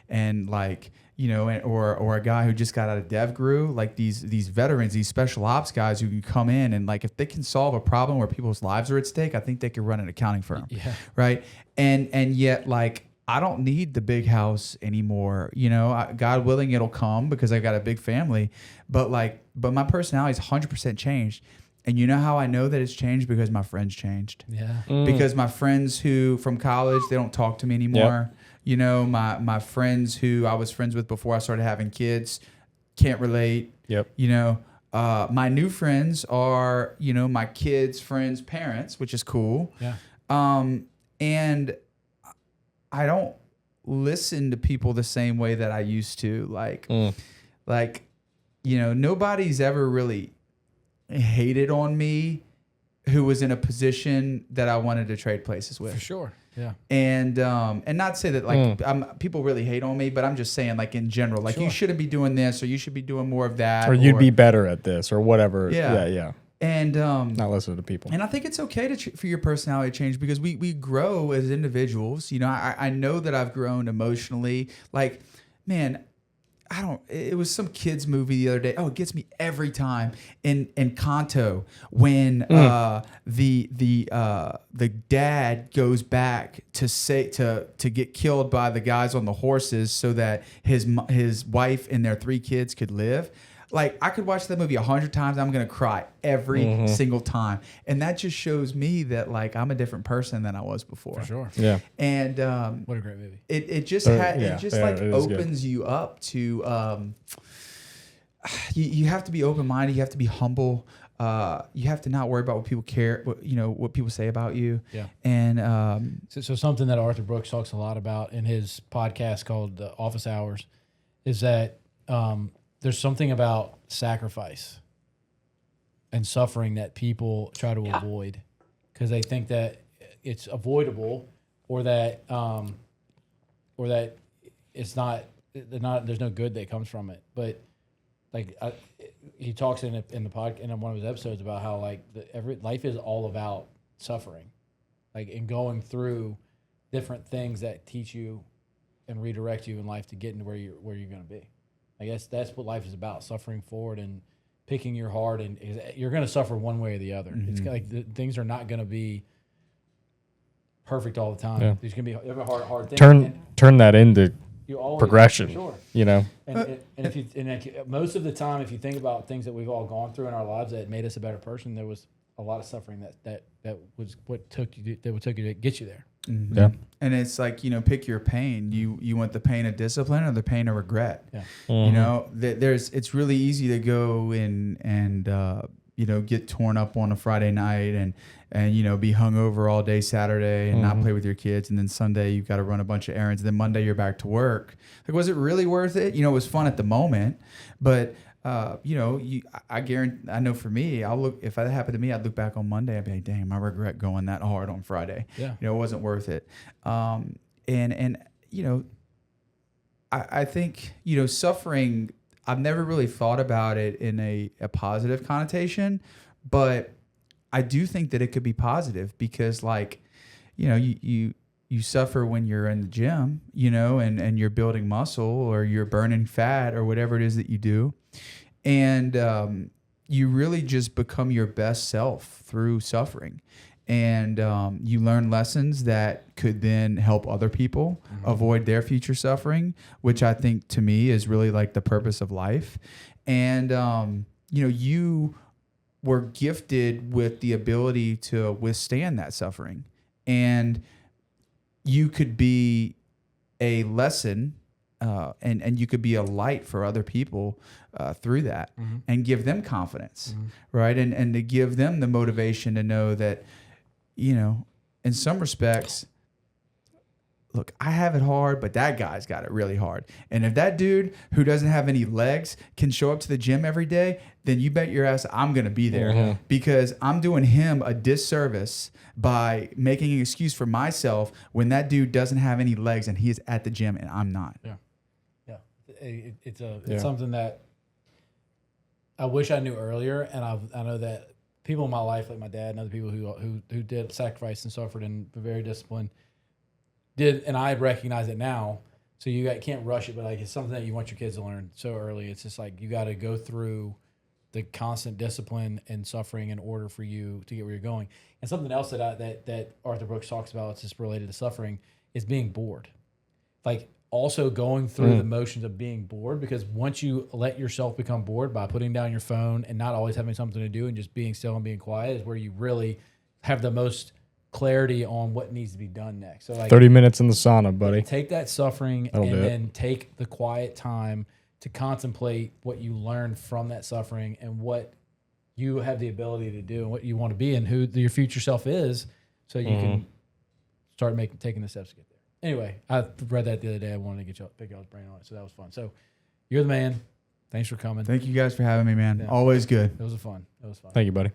and like, or a guy who just got out of DevGru, like these veterans, these special ops guys who can come in and like, if they can solve a problem where people's lives are at stake, I think they could run an accounting firm. Yeah. Right. And yet like, I don't need the big house anymore. God willing, it'll come because I've got a big family. But my personality is 100% changed. And you know how I know that it's changed? Because my friends changed. Yeah. Because my friends who from college, they don't talk to me anymore. Yep. My friends who I was friends with before I started having kids can't relate. Yep. My new friends are, my kids' friends' parents, which is cool. Yeah. And I don't listen to people the same way that I used to. Like, you know, nobody's ever really hated on me who was in a position that I wanted to trade places with.
For sure. Yeah.
And not to say that like people really hate on me, but I'm just saying like in general, like you shouldn't be doing this or you should be doing more of that.
Or you'd be better at this or whatever.
Yeah. And
not listen to people.
And I think it's okay for your personality to change because we grow as individuals. You know, I know that I've grown emotionally. Like, man, it was some kids movie the other day. Oh, it gets me every time in Kanto when the dad goes back to get killed by the guys on the horses so that his wife and their 3 kids could live. Like, I could watch that movie 100 times. I'm going to cry every single time. And that just shows me that, like, I'm a different person than I was before.
For sure.
Yeah.
And
what a great movie.
It just
it
opens you up to you have to be open-minded. You have to be humble. You have to not worry about what people care, what people say about you.
Yeah.
And
so something that Arthur Brooks talks a lot about in his podcast called Office Hours is that there's something about sacrifice and suffering that people try to avoid because they think that it's avoidable or that it's not there's no good that comes from it. But like he talks in the podcast in one of his episodes about how like life is all about suffering, like and going through different things that teach you and redirect you in life to get into where you're going to be. I guess that's what life is about: suffering forward and picking your heart. And you're going to suffer one way or the other. It's like things are not going to be perfect all the time.
Yeah.
There's going to be hard things.
Turn that into
always,
progression.
Sure.
You know.
And most of the time, if you think about things that we've all gone through in our lives that made us a better person, there was a lot of suffering that was what took you to get you there.
Mm-hmm.
Yeah.
And it's like, pick your pain. You want the pain of discipline or the pain of regret.
Yeah.
It's really easy to go and get torn up on a Friday night and be hungover all day Saturday and not play with your kids, and then Sunday you've got to run a bunch of errands, and then Monday you're back to work. Like, was it really worth it? It was fun at the moment, but I guarantee, I know for me, if that happened to me, I'd look back on Monday, I'd be like, dang, I regret going that hard on Friday.
Yeah.
It wasn't worth it. I think, suffering, I've never really thought about it in a positive connotation, but I do think that it could be positive because, like, you suffer when you're in the gym, and you're building muscle or you're burning fat or whatever it is that you do. And you really just become your best self through suffering. And you learn lessons that could then help other people avoid their future suffering, which I think to me is really like the purpose of life. And, you were gifted with the ability to withstand that suffering. And you could be a lesson and you could be a light for other people through that and give them confidence, right? And to give them the motivation to know that, in some respects, look, I have it hard, but that guy's got it really hard. And if that dude who doesn't have any legs can show up to the gym every day, then you bet your ass I'm going to be there because I'm doing him a disservice by making an excuse for myself when that dude doesn't have any legs and he is at the gym and I'm not.
Yeah. Yeah. It's something that I wish I knew earlier. And I know that people in my life, like my dad and other people who did sacrifice and suffered and were very disciplined, and I recognize it now. So you can't rush it, but like it's something that you want your kids to learn so early. It's just like you got to go through the constant discipline and suffering in order for you to get where you're going. And something else that Arthur Brooks talks about, it's just related to suffering, is being bored. Like also going through the motions of being bored, because once you let yourself become bored by putting down your phone and not always having something to do and just being still and being quiet is where you really have the most clarity on what needs to be done next. So like
30 minutes in the sauna, buddy.
Take that suffering then take the quiet time to contemplate what you learned from that suffering and what you have the ability to do and what you want to be and who your future self is, so you can start taking the steps to get there. anyway, I read that the other day. I wanted to pick y'all's brain on it, so that was fun. So you're the man. Thanks for coming.
Thank you guys for having me, man.
Yeah.
Always good.
It was fun.
Thank you, buddy.